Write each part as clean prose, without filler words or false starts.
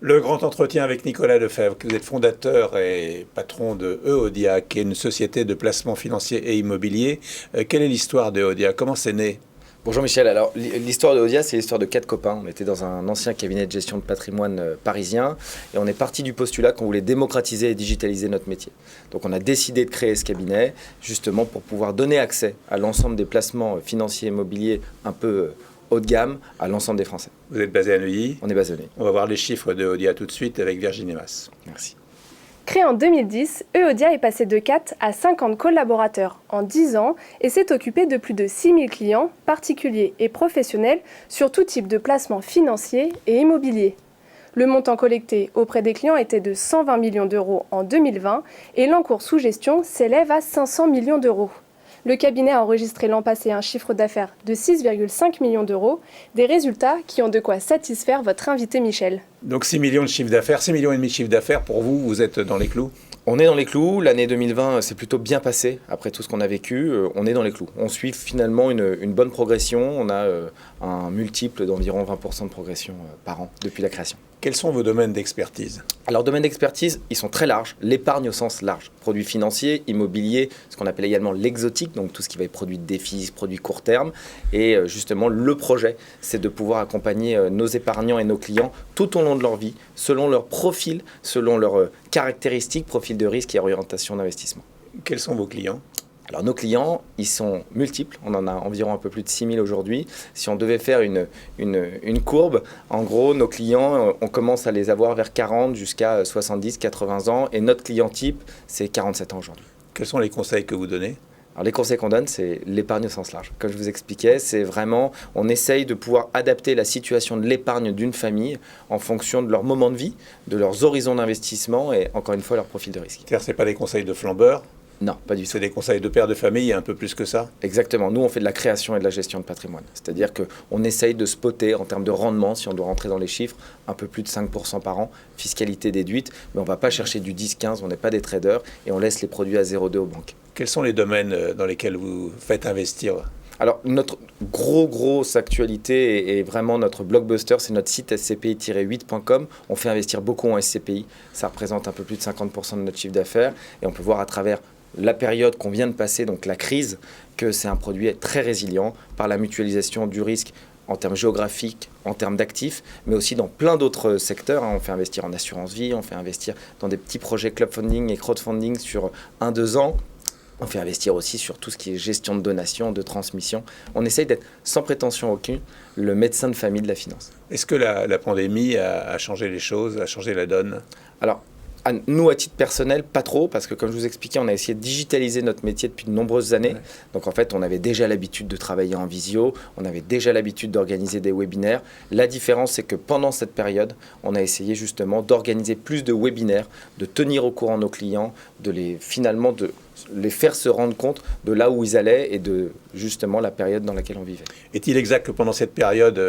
Le grand entretien avec Nicolas Lefebvre, que vous êtes fondateur et patron de Eodia, qui est une société de placement financier et immobilier. Quelle est l'histoire de Eodia? Comment c'est né? Bonjour Michel, alors l'histoire de Odia, c'est l'histoire de quatre copains. On était dans un ancien cabinet de gestion de patrimoine parisien et on est parti du postulat qu'on voulait démocratiser et digitaliser notre métier. Donc on a décidé de créer ce cabinet justement pour pouvoir donner accès à l'ensemble des placements financiers et immobiliers un peu haut de gamme à l'ensemble des Français. Vous êtes basé à Neuilly. On est basé à Neuilly. On va voir les chiffres de Eodia tout de suite avec Virginie Mas. Merci. Créé en 2010, Eodia est passé de 4 à 50 collaborateurs en 10 ans et s'est occupé de plus de 6000 clients, particuliers et professionnels, sur tout type de placements financiers et immobiliers. Le montant collecté auprès des clients était de 120 millions d'euros en 2020 et l'encours sous gestion s'élève à 500 millions d'euros. Le cabinet a enregistré l'an passé un chiffre d'affaires de 6,5 millions d'euros, des résultats qui ont de quoi satisfaire votre invité Michel. Donc 6 millions de chiffre d'affaires, 6 millions et demi de chiffre d'affaires, pour vous, vous êtes dans les clous? On est dans les clous, l'année 2020 s'est plutôt bien passée après tout ce qu'on a vécu, on est dans les clous. On suit finalement une bonne progression, on a un multiple d'environ 20% de progression par an depuis la création. Quels sont vos domaines d'expertise? Alors, domaines d'expertise, ils sont très larges. L'épargne au sens large. Produits financiers, immobiliers, ce qu'on appelle également l'exotique, donc tout ce qui va être produits de défis, produits court terme. Et justement, le projet, c'est de pouvoir accompagner nos épargnants et nos clients tout au long de leur vie, selon leur profil, selon leurs caractéristiques, profil de risque et orientation d'investissement. Quels sont vos clients? Alors nos clients, ils sont multiples, on en a environ un peu plus de 6000 aujourd'hui. Si on devait faire une courbe, en gros, nos clients, on commence à les avoir vers 40 jusqu'à 70, 80 ans. Et notre client type, c'est 47 ans aujourd'hui. Quels sont les conseils que vous donnez? Alors les conseils qu'on donne, c'est l'épargne au sens large. Comme je vous expliquais, c'est vraiment, on essaye de pouvoir adapter la situation de l'épargne d'une famille en fonction de leur moment de vie, de leurs horizons d'investissement et encore une fois, leur profil de risque. C'est-à-dire, ce n'est pas des conseils de flambeurs? Non, pas du tout. C'est des conseils de père de famille, un peu plus que ça? Exactement. Nous, on fait de la création et de la gestion de patrimoine. C'est-à-dire qu'on essaye de spotter en termes de rendement, si on doit rentrer dans les chiffres, un peu plus de 5% par an, fiscalité déduite. Mais on ne va pas chercher du 10-15, on n'est pas des traders et on laisse les produits à 0,2 aux banques. Quels sont les domaines dans lesquels vous faites investir? Alors, notre grosse actualité et vraiment notre blockbuster, c'est notre site scpi-8.com. On fait investir beaucoup en SCPI. Ça représente un peu plus de 50% de notre chiffre d'affaires. Et on peut voir à travers la période qu'on vient de passer, donc la crise, que c'est un produit très résilient par la mutualisation du risque en termes géographiques, en termes d'actifs, mais aussi dans plein d'autres secteurs. On fait investir en assurance vie, on fait investir dans des petits projets club funding et crowdfunding sur 1-2 ans. On fait investir aussi sur tout ce qui est gestion de donation, de transmission. On essaye d'être, sans prétention aucune, le médecin de famille de la finance. Est-ce que la pandémie a changé les choses, a changé la donne? Alors, nous, à titre personnel, pas trop, parce que comme je vous expliquais, on a essayé de digitaliser notre métier depuis de nombreuses années. Ouais. Donc en fait, on avait déjà l'habitude de travailler en visio, on avait déjà l'habitude d'organiser des webinaires. La différence, c'est que pendant cette période, on a essayé justement d'organiser plus de webinaires, de tenir au courant nos clients, de les faire se rendre compte de là où ils allaient et de justement la période dans laquelle on vivait. Est-il exact que pendant cette période,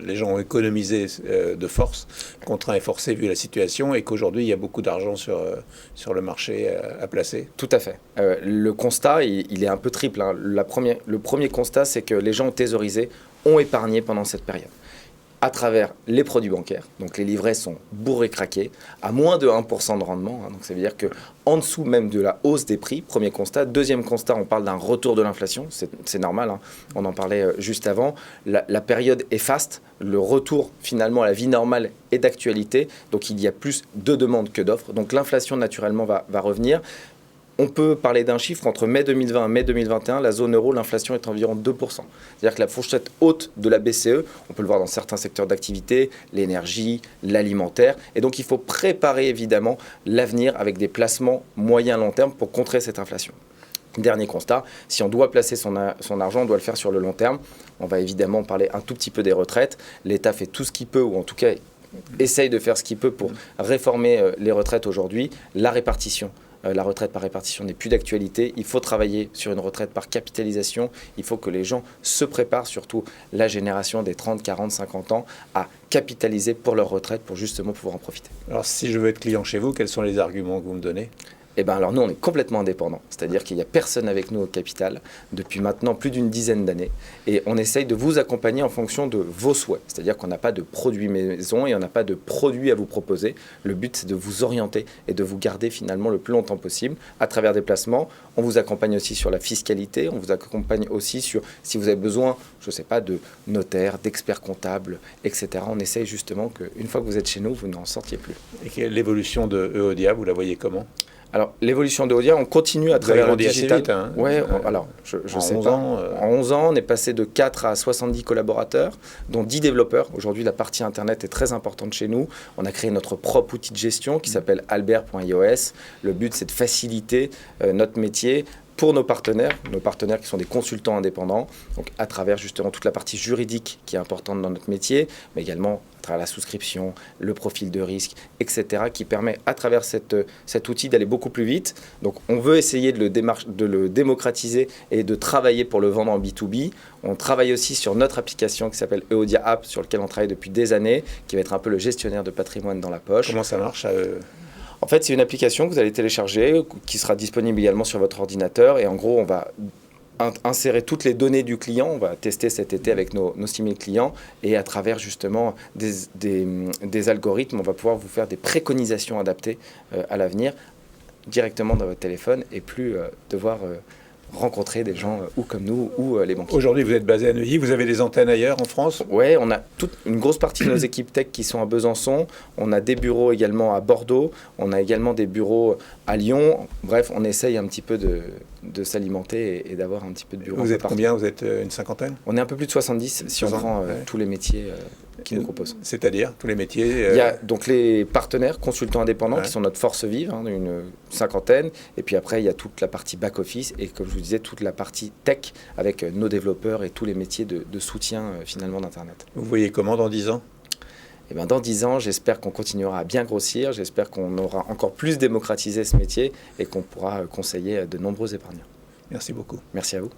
les gens ont économisé de force, contraints et forcés vu la situation, et qu'aujourd'hui il y a beaucoup d'argent sur le marché à placer? Tout à fait. Le constat, il est un peu triple, hein. Le premier constat, c'est que les gens ont thésaurisé, ont épargné pendant cette période à travers les produits bancaires. Donc les livrets sont bourrés craqués à moins de 1% de rendement. Hein. Donc ça veut dire qu'en dessous même de la hausse des prix, premier constat. Deuxième constat, on parle d'un retour de l'inflation. C'est normal, hein. On en parlait juste avant. La période est faste. Le retour finalement à la vie normale est d'actualité. Donc il y a plus de demandes que d'offres. Donc l'inflation naturellement va revenir. On peut parler d'un chiffre, entre mai 2020 et mai 2021, la zone euro, l'inflation est environ 2%. C'est-à-dire que la fourchette haute de la BCE, on peut le voir dans certains secteurs d'activité, l'énergie, l'alimentaire. Et donc, il faut préparer évidemment l'avenir avec des placements moyen-long terme pour contrer cette inflation. Dernier constat, si on doit placer son argent, on doit le faire sur le long terme. On va évidemment parler un tout petit peu des retraites. L'État fait tout ce qu'il peut, ou en tout cas essaye de faire ce qu'il peut pour réformer les retraites aujourd'hui. La répartition. La retraite par répartition n'est plus d'actualité. Il faut travailler sur une retraite par capitalisation. Il faut que les gens se préparent, surtout la génération des 30, 40, 50 ans, à capitaliser pour leur retraite pour justement pouvoir en profiter. Alors si je veux être client chez vous, quels sont les arguments que vous me donnez? Eh bien, alors nous, on est complètement indépendants. C'est-à-dire qu'il n'y a personne avec nous au capital depuis maintenant plus d'une dizaine d'années. Et on essaye de vous accompagner en fonction de vos souhaits. C'est-à-dire qu'on n'a pas de produit maison et on n'a pas de produit à vous proposer. Le but, c'est de vous orienter et de vous garder finalement le plus longtemps possible à travers des placements. On vous accompagne aussi sur la fiscalité. On vous accompagne aussi sur, si vous avez besoin, je ne sais pas, de notaires, d'experts comptables, etc. On essaye justement qu'une fois que vous êtes chez nous, vous n'en sortiez plus. Et l'évolution de Eodia, vous la voyez comment? Alors, l'évolution de Eodia, on continue à travers le digital. Assez vite, hein. Ouais, alors, je sais pas. En 11 ans, on est passé de 4 à 70 collaborateurs, dont 10 développeurs. Aujourd'hui, la partie Internet est très importante chez nous. On a créé notre propre outil de gestion qui s'appelle albert.ios. Le but, c'est de faciliter notre métier pour nos partenaires qui sont des consultants indépendants, donc à travers justement toute la partie juridique qui est importante dans notre métier, mais également à travers la souscription, le profil de risque, etc., qui permet à travers cet outil d'aller beaucoup plus vite. Donc on veut essayer de le démocratiser et de travailler pour le vendre en B2B. On travaille aussi sur notre application qui s'appelle Eodia App, sur laquelle on travaille depuis des années, qui va être un peu le gestionnaire de patrimoine dans la poche. Comment ça marche En fait, c'est une application que vous allez télécharger, qui sera disponible également sur votre ordinateur. Et en gros, on va insérer toutes les données du client. On va tester cet été avec nos 6000 clients. Et à travers justement des algorithmes, on va pouvoir vous faire des préconisations adaptées à l'avenir directement dans votre téléphone et plus devoir rencontrer des gens ou comme nous ou les banquiers. Aujourd'hui, vous êtes basé à Neuilly, vous avez des antennes ailleurs en France? Oui, on a une grosse partie de nos équipes tech qui sont à Besançon. On a des bureaux également à Bordeaux. On a également des bureaux à Lyon. Bref, on essaye un petit peu de s'alimenter et d'avoir un petit peu de bureaux. Vous êtes combien? Vous êtes une cinquantaine? On est un peu plus de 70 si on prend tous les métiers qui nous proposent. C'est-à-dire tous les métiers Il y a donc les partenaires, consultants indépendants qui sont notre force vive, une cinquantaine. Et puis après, il y a toute la partie back-office et comme je vous disais, toute la partie tech avec nos développeurs et tous les métiers de soutien finalement d'Internet. Vous voyez comment dans 10 ans? Eh bien, dans 10 ans, j'espère qu'on continuera à bien grossir, j'espère qu'on aura encore plus démocratisé ce métier et qu'on pourra conseiller de nombreux épargnants. Merci beaucoup. Merci à vous.